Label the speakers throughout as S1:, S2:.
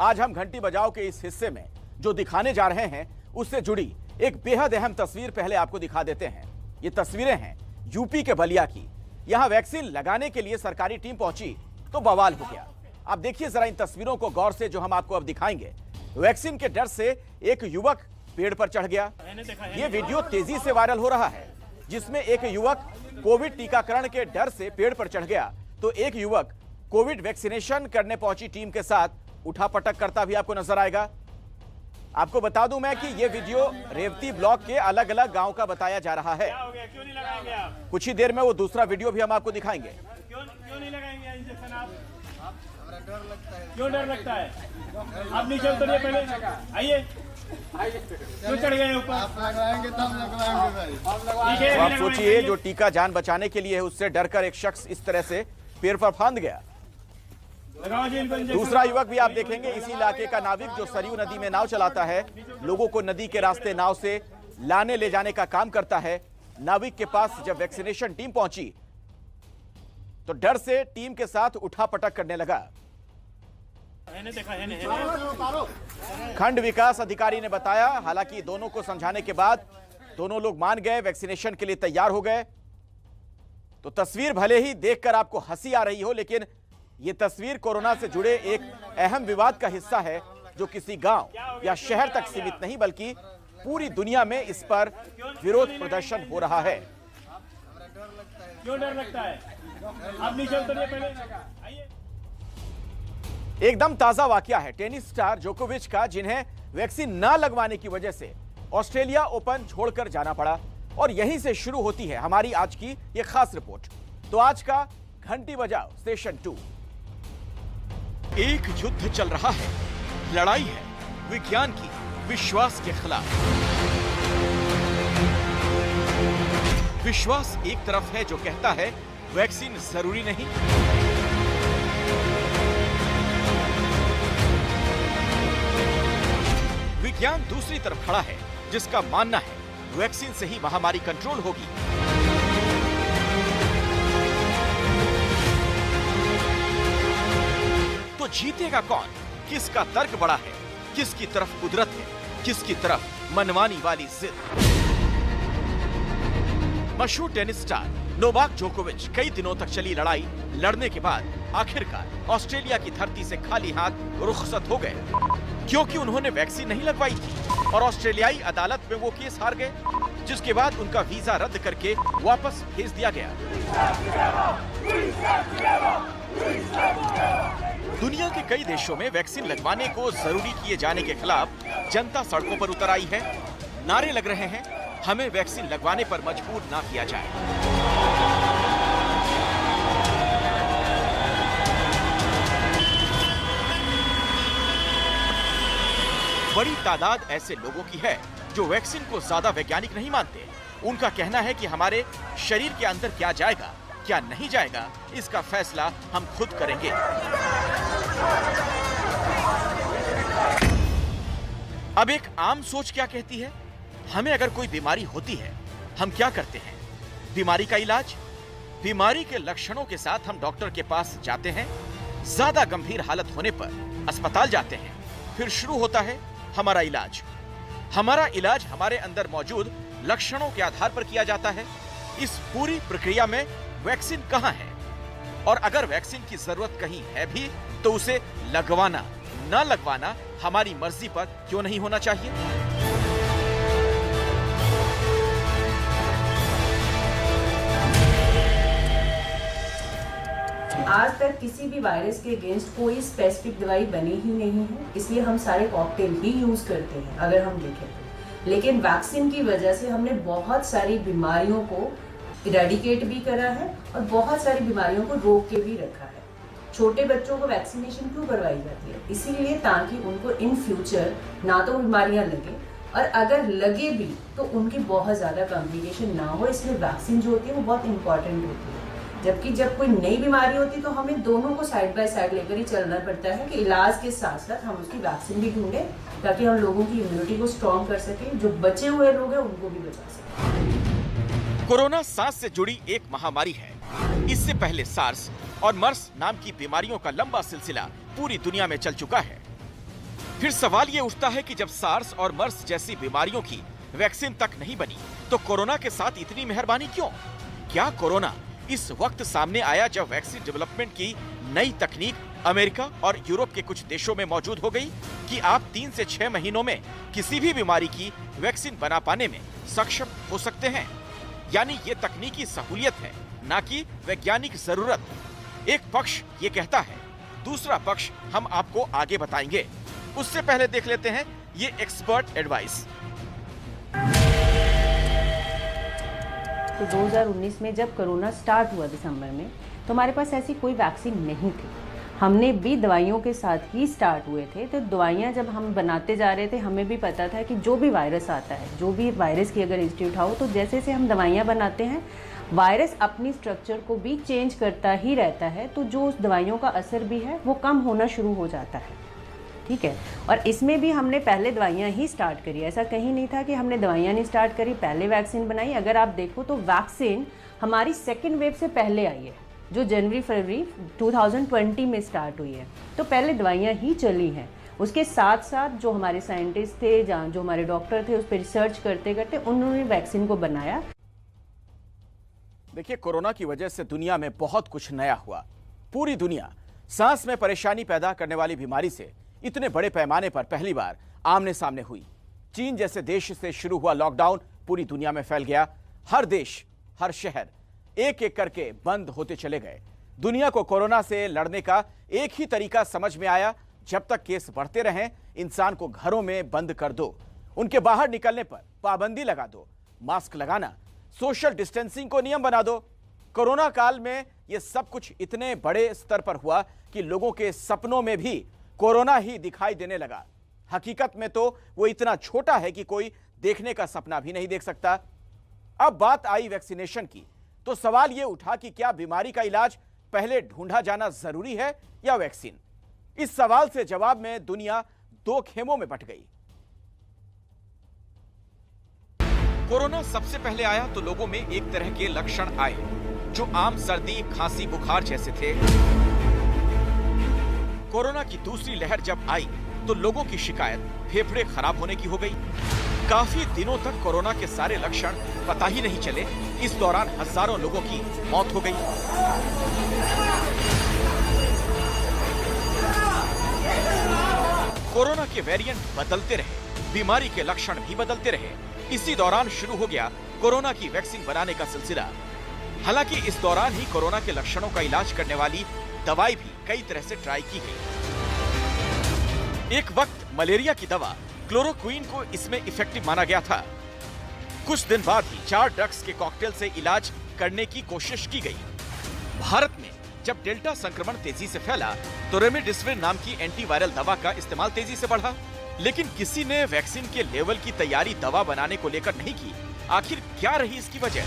S1: आज हम घंटी बजाओ के इस हिस्से में जो दिखाने जा रहे हैं उससे जुड़ी एक बेहद अहम तस्वीर पहले आपको दिखा देते हैं। ये तस्वीरें हैं यूपी के बलिया की। यहां वैक्सीन लगाने के लिए सरकारी टीम पहुंची तो बवाल हो गया। आप देखिए जरा इन तस्वीरों को गौर से जो हम आपको अब दिखाएंगे। वैक्सीन के डर से एक युवक पेड़ पर चढ़ गया। ये वीडियो तेजी से वायरल हो रहा है जिसमें एक युवक कोविड टीकाकरण के डर से पेड़ पर चढ़ गया तो एक युवक कोविड वैक्सीनेशन करने पहुंची टीम के साथ उठापटक करता भी आपको नजर आएगा। आपको बता दूं मैं कि यह वीडियो रेवती ब्लॉक के अलग अलग गांव का बताया जा रहा है।
S2: क्यों नहीं लगाएंगे आप?
S1: कुछ ही देर में वो दूसरा वीडियो भी हम आपको दिखाएंगे।
S2: क्यों नहीं लगाएंगे इंजेक्शन आप? डर लगता है। क्यों डर लगता है? आप नीचे उतरिए पहले, आइए। क्यों चढ़ गए ऊपर? आप लगाएंगे तब लगवाएंगे भाई।
S1: तो आप सोचिए जो टीका जान बचाने के लिए है उससे डरकर एक शख्स इस तरह से पेड़ पर फांद गया। दूसरा युवक भी आप देखेंगे इसी इलाके का नाविक जो सरयू नदी में नाव चलाता है, लोगों को नदी के रास्ते नाव से लाने ले जाने का काम करता है। नाविक के पास जब वैक्सीनेशन टीम पहुंची तो डर से टीम के साथ उठापटक करने लगा। खंड विकास अधिकारी ने बताया, हालांकि दोनों को समझाने के बाद दोनों लोग मान गए, वैक्सीनेशन के लिए तैयार हो गए। तो तस्वीर भले ही देखकर आपको हंसी आ रही हो, लेकिन यह तस्वीर कोरोना से जुड़े एक अहम विवाद का हिस्सा है जो किसी गांव या शहर तक सीमित नहीं बल्कि पूरी दुनिया में इस पर विरोध प्रदर्शन हो रहा है।
S2: क्यों डर लगता है? आप नीचे उतरिए पहले, आइए।
S1: एकदम ताजा वाकया है टेनिस स्टार जोकोविच का, जिन्हें वैक्सीन न लगवाने की वजह से ऑस्ट्रेलिया ओपन छोड़कर जाना पड़ा। और यहीं से शुरू होती है हमारी आज की यह खास रिपोर्ट। तो आज का घंटी बजाओ सेशन 2। एक युद्ध चल रहा है, लड़ाई है विज्ञान की विश्वास के खिलाफ। विश्वास एक तरफ है जो कहता है वैक्सीन जरूरी नहीं, विज्ञान दूसरी तरफ खड़ा है जिसका मानना है वैक्सीन से ही महामारी कंट्रोल होगी। तो जीतेगा कौन? किसका तर्क बड़ा है, किसकी तरफ कुदरत है, किसकी तरफ मनमानी वाली जिद? मशहूर टेनिस स्टार नोवाक जोकोविच कई दिनों तक चली लड़ाई लड़ने के बाद आखिरकार ऑस्ट्रेलिया की धरती से खाली हाथ रुखसत हो गए, क्योंकि उन्होंने वैक्सीन नहीं लगवाई थी और ऑस्ट्रेलियाई अदालत में वो केस हार गए, जिसके बाद उनका वीजा रद्द करके वापस भेज दिया गया। दुनिया के कई देशों में वैक्सीन लगवाने को जरूरी किए जाने के खिलाफ जनता सड़कों पर उतर आई है। नारे लग रहे हैं, हमें वैक्सीन लगवाने पर मजबूर ना किया जाए। बड़ी तादाद ऐसे लोगों की है जो वैक्सीन को ज्यादा वैज्ञानिक नहीं मानते। उनका कहना है कि हमारे शरीर के अंदर क्या जाएगा क्या नहीं जाएगा इसका फैसला हम खुद करेंगे। अब एक आम सोच क्या कहती है? हमें अगर कोई बीमारी होती है हम क्या करते हैं? बीमारी का इलाज। बीमारी के लक्षणों के साथ हम डॉक्टर के पास जाते हैं, ज्यादा गंभीर हालत होने पर अस्पताल जाते हैं, फिर शुरू होता है हमारा इलाज। हमारा इलाज हमारे अंदर मौजूद लक्षणों के आधार पर किया जाता है। इस पूरी प्रक्रिया में वैक्सीन कहां है? और अगर वैक्सीन की जरूरत कहीं है भी तो उसे लगवाना न लगवाना हमारी मर्जी पर क्यों नहीं होना चाहिए?
S3: आज तक किसी भी वायरस के अगेंस्ट कोई स्पेसिफिक दवाई बनी ही नहीं है, इसलिए हम सारे कॉकटेल ही यूज करते हैं अगर हम देखें तो। लेकिन वैक्सीन की वजह से हमने बहुत सारी बीमारियों को इरेडिकेट भी करा है और बहुत सारी बीमारियों को रोक के भी रखा है। छोटे बच्चों को वैक्सीनेशन क्यों करवाई जाती है? इसीलिए ताकि उनको इन फ्यूचर ना तो बीमारियां लगे और अगर लगे भी तो उनकी बहुत ज्यादा कॉम्प्लिकेशन ना हो, इसलिए वैक्सीन जो होती है वो बहुत इंपॉर्टेंट होती है। जबकि जब कोई नई बीमारी होती है तो हमें दोनों को साइड बाय साइड लेकर ही चलना पड़ता है कि इलाज के साथ साथ हम उसकी वैक्सीन भी ढूंढें ताकि हम लोगों की इम्यूनिटी को स्ट्रॉन्ग कर सकें, जो बचे हुए लोग हैं उनको भी बचा सकें।
S1: कोरोना सांस से जुड़ी एक महामारी है। इससे पहले सार्स और मर्स नाम की बीमारियों का लंबा सिलसिला पूरी दुनिया में चल चुका है। फिर सवाल ये उठता है कि जब सार्स और मर्स जैसी बीमारियों की वैक्सीन तक नहीं बनी तो कोरोना के साथ इतनी मेहरबानी क्यों? क्या कोरोना इस वक्त सामने आया जब वैक्सीन डेवलपमेंट की नई तकनीक अमेरिका और यूरोप के कुछ देशों में मौजूद हो गई कि आप 3 से 6 महीनों में किसी भी बीमारी की वैक्सीन बना पाने में सक्षम हो सकते हैं? यानी ये तकनीकी सहूलियत है, ना कि वैज्ञानिक जरूरत। एक पक्ष ये कहता है, दूसरा पक्ष हम आपको आगे बताएंगे। उससे पहले देख लेते हैं ये एक्सपर्ट एडवाइस।
S3: तो 2019 में जब कोरोना स्टार्ट हुआ दिसंबर में, तो हमारे पास ऐसी कोई वैक्सीन नहीं थी। हमने भी दवाइयों के साथ ही स्टार्ट हुए थे। तो दवाइयाँ जब हम बनाते जा रहे थे, हमें भी पता था कि जो भी वायरस आता है, जो भी वायरस की अगर हिस्ट्री उठाओ, तो जैसे जैसे हम दवाइयाँ बनाते हैं, वायरस अपनी स्ट्रक्चर को भी चेंज करता ही रहता है। तो जो उस दवाइयों का असर भी है वो कम होना शुरू हो जाता है। ठीक है, और इसमें भी हमने पहले दवाइयाँ ही स्टार्ट करी। ऐसा कहीं नहीं था कि हमने दवाइयाँ नहीं स्टार्ट करी, पहले वैक्सीन बनाई। अगर आप देखो तो वैक्सीन हमारी सेकेंड वेव से पहले आई है, जो जनवरी-फरवरी 2020 में स्टार्ट हुई है। तो पहले दवाइयाँ ही चली हैं। उसके साथ साथ जो हमारे साइंटिस्ट थे, जो हमारे डॉक्टर थे, उस पर रिसर्च करते करते उन्होंने वैक्सीन को बनाया।
S1: देखिए, कोरोना की वजह से दुनिया में बहुत कुछ नया हुआ। पूरी दुनिया सांस में परेशानी पैदा करने वाली बीमारी से इतने बड़े पैमाने पर पहली बार आमने सामने हुई। चीन जैसे देश से शुरू हुआ लॉकडाउन पूरी दुनिया में फैल गया। हर देश, हर शहर एक एक करके बंद होते चले गए। दुनिया को कोरोना से लड़ने का एक ही तरीका समझ में आया, जब तक केस बढ़ते रहें, इंसान को घरों में बंद कर दो, उनके बाहर निकलने पर पाबंदी लगा दो, मास्क लगाना, सोशल डिस्टेंसिंग को नियम बना दो। कोरोना काल में यह सब कुछ इतने बड़े स्तर पर हुआ कि लोगों के सपनों में भी कोरोना ही दिखाई देने लगा। हकीकत में तो वो इतना छोटा है कि कोई देखने का सपना भी नहीं देख सकता। अब बात आई वैक्सीनेशन की, तो सवाल ये उठा कि क्या बीमारी का इलाज पहले ढूंढा जाना जरूरी है या वैक्सीन? इस सवाल से जवाब में दुनिया दो खेमों में बंट गई। कोरोना सबसे पहले आया तो लोगों में एक तरह के लक्षण आए जो आम सर्दी, खांसी, बुखार जैसे थे। कोरोना की दूसरी लहर जब आई तो लोगों की शिकायत फेफड़े खराब होने की हो गई। काफी दिनों तक कोरोना के सारे लक्षण पता ही नहीं चले। इस दौरान हजारों लोगों की मौत हो गई। कोरोना के वेरिएंट बदलते रहे, बीमारी के लक्षण भी बदलते रहे। इसी दौरान शुरू हो गया कोरोना की वैक्सीन बनाने का सिलसिला। हालांकि इस दौरान ही कोरोना के लक्षणों का इलाज करने वाली दवाई भी कई तरह से ट्राई की गई। एक वक्त मलेरिया की दवा क्लोरोक्विन को इसमें इफेक्टिव माना गया था। कुछ दिन बाद ही 4 ड्रग्स के कॉकटेल से इलाज करने की कोशिश की गई। भारत में जब डेल्टा संक्रमण तेजी से फैला तो रेमडेसिविर नाम की एंटीवायरल दवा का इस्तेमाल तेजी से बढ़ा, लेकिन किसी ने वैक्सीन के लेवल की तैयारी दवा बनाने को लेकर नहीं की। आखिर क्या रही इसकी वजह?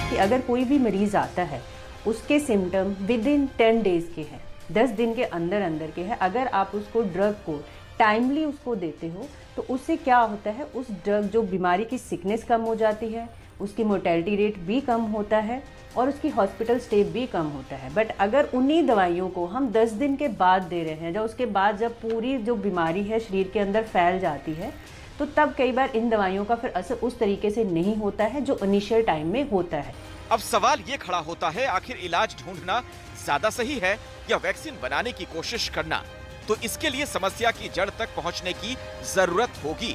S3: कि अगर कोई भी मरीज आता है, उसके सिम्टम विद इन 10 डेज के हैं, 10 दिन के अंदर अंदर के हैं। अगर आप उसको ड्रग को टाइमली उसको देते हो तो उससे क्या होता है, उस ड्रग जो बीमारी की सिकनेस कम हो जाती है, उसकी मोर्टेलिटी रेट भी कम होता है और उसकी हॉस्पिटल स्टे भी कम होता है। बट अगर उन्हीं दवाइयों को हम 10 दिन के बाद दे रहे हैं, जब उसके बाद जब पूरी जो बीमारी है शरीर के अंदर फैल जाती है, तो तब कई बार इन दवाइयों का फिर असर उस तरीके से नहीं होता है जो इनिशियल टाइम में होता है।
S1: अब सवाल ये खड़ा होता है, आखिर इलाज ढूंढना ज्यादा सही है या वैक्सीन बनाने की कोशिश करना? तो इसके लिए समस्या की जड़ तक पहुंचने की जरूरत होगी।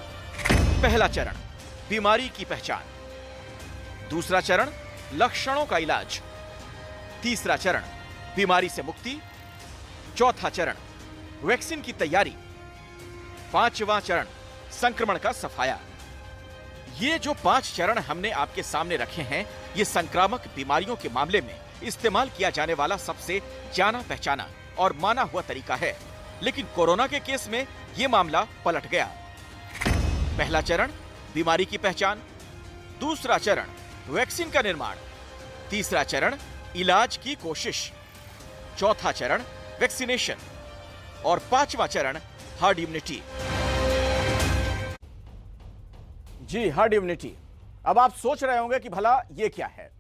S1: पहला चरण, बीमारी की पहचान। दूसरा चरण, लक्षणों का इलाज। तीसरा चरण, बीमारी से मुक्ति। चौथा चरण, वैक्सीन की तैयारी। पांचवा चरण, संक्रमण का सफाया। ये जो 5 चरण हमने आपके सामने रखे हैं, ये संक्रामक बीमारियों के मामले में इस्तेमाल किया जाने वाला सबसे जाना पहचाना और माना हुआ तरीका है। लेकिन कोरोना के केस में ये मामला पलट गया। पहला चरण, बीमारी की पहचान। दूसरा चरण, वैक्सीन का निर्माण। तीसरा चरण, इलाज की कोशिश। चौथा चरण, वैक्सीनेशन। और पांचवा चरण, हर्ड इम्यूनिटी। जी, हर्ड इम्यूनिटी। अब आप सोच रहे होंगे कि भला ये क्या है?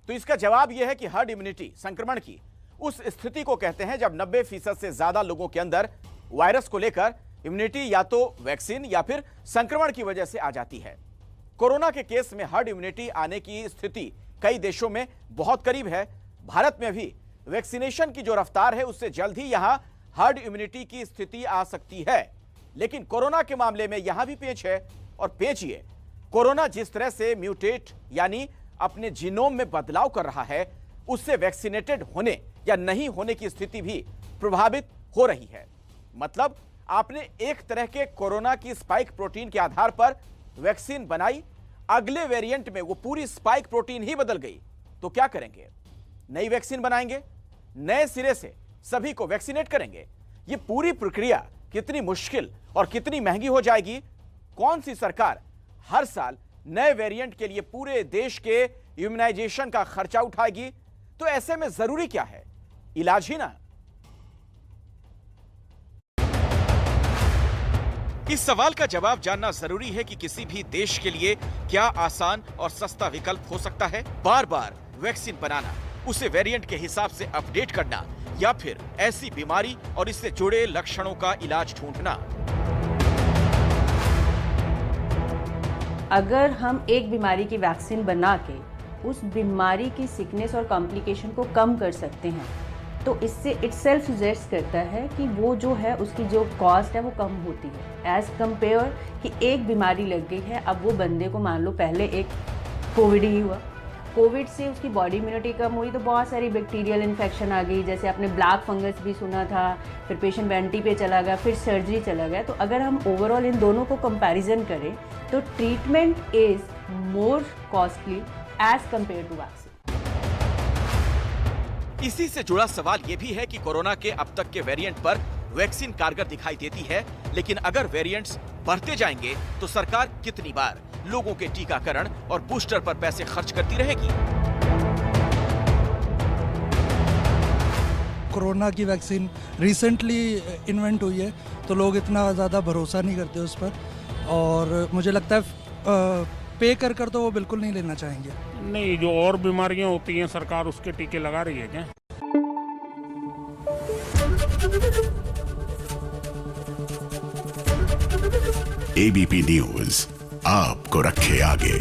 S1: तो इसका जवाब यह है कि हर्ड इम्यूनिटी संक्रमण की उस स्थिति को कहते हैं जब 90% से ज्यादा लोगों के अंदर वायरस को लेकर इम्यूनिटी या तो वैक्सीन या फिर संक्रमण की वजह से आ जाती है। कोरोना के केस में हर्ड इम्यूनिटी आने की स्थिति कई देशों में बहुत करीब है। भारत में भी वैक्सीनेशन की जो रफ्तार है उससे जल्द ही यहां हर्ड इम्यूनिटी की स्थिति आ सकती है। लेकिन कोरोना के मामले में यहां भी पेच है, और पेच ये, कोरोना जिस तरह से म्यूटेट यानी अपने जीनोम में बदलाव कर रहा है, उससे वैक्सीनेटेड होने या नहीं होने की स्थिति भी प्रभावित हो रही है। मतलब आपने एक तरह के कोरोना की स्पाइक प्रोटीन के आधार पर वैक्सीन बनाई, अगले वेरिएंट में वो पूरी स्पाइक प्रोटीन ही बदल गई, तो क्या करेंगे? नई वैक्सीन बनाएंगे, नए सिरे से सभी को वैक्सीनेट करेंगे। ये पूरी प्रक्रिया कितनी मुश्किल और कितनी महंगी हो जाएगी? कौन सी सरकार हर साल नए वेरिएंट के लिए पूरे देश के इम्यूनाइजेशन का खर्चा उठाएगी? तो ऐसे में जरूरी क्या है? इलाज ही ना। इस सवाल का जवाब जानना जरूरी है कि किसी भी देश के लिए क्या आसान और सस्ता विकल्प हो सकता है? बार बार वैक्सीन बनाना, उसे वेरिएंट के हिसाब से अपडेट करना, या फिर ऐसी बीमारी और इससे जुड़े लक्षणों का इलाज ढूंढना।
S3: अगर हम एक बीमारी की वैक्सीन बना के उस बीमारी की सिकनेस और कॉम्प्लिकेशन को कम कर सकते हैं, तो इससे इटसेल्फ सजेस्ट करता है कि वो जो है उसकी जो कॉस्ट है वो कम होती है, एज कंपेयर कि एक बीमारी लग गई है। अब वो बंदे को मान लो पहले एक कोविड ही हुआ, कोविड से उसकी बॉडी इम्यूनिटी कम हुई तो बहुत सारी बैक्टीरियल इन्फेक्शन आ गई, जैसे आपने ब्लैक फंगस भी सुना था, फिर पेशेंट वेंटी पे चला गया, फिर सर्जरी चला गया। तो अगर हम ओवरऑल इन दोनों को कंपैरिजन करें तो treatment is more costly as compare to vaccine.
S1: इसी से जुड़ा सवाल यह भी है कि कोरोना के अब तक के वेरिएंट पर वैक्सीन कारगर दिखाई देती है, लेकिन अगर वेरिएंट्स बढ़ते जाएंगे तो सरकार कितनी बार लोगों के टीकाकरण और बूस्टर पर पैसे खर्च करती रहेगी?
S4: कोरोना की वैक्सीन रिसेंटली इन्वेंट हुई है, तो लोग इतना ज़्यादा भरोसा नहीं करते उस पर, और मुझे लगता है पे कर तो वो बिल्कुल नहीं लेना चाहेंगे।
S5: नहीं, जो और बीमारियां होती हैं सरकार उसके टीके लगा रही है क्या?
S6: एबीपी न्यूज आपको रखे आगे।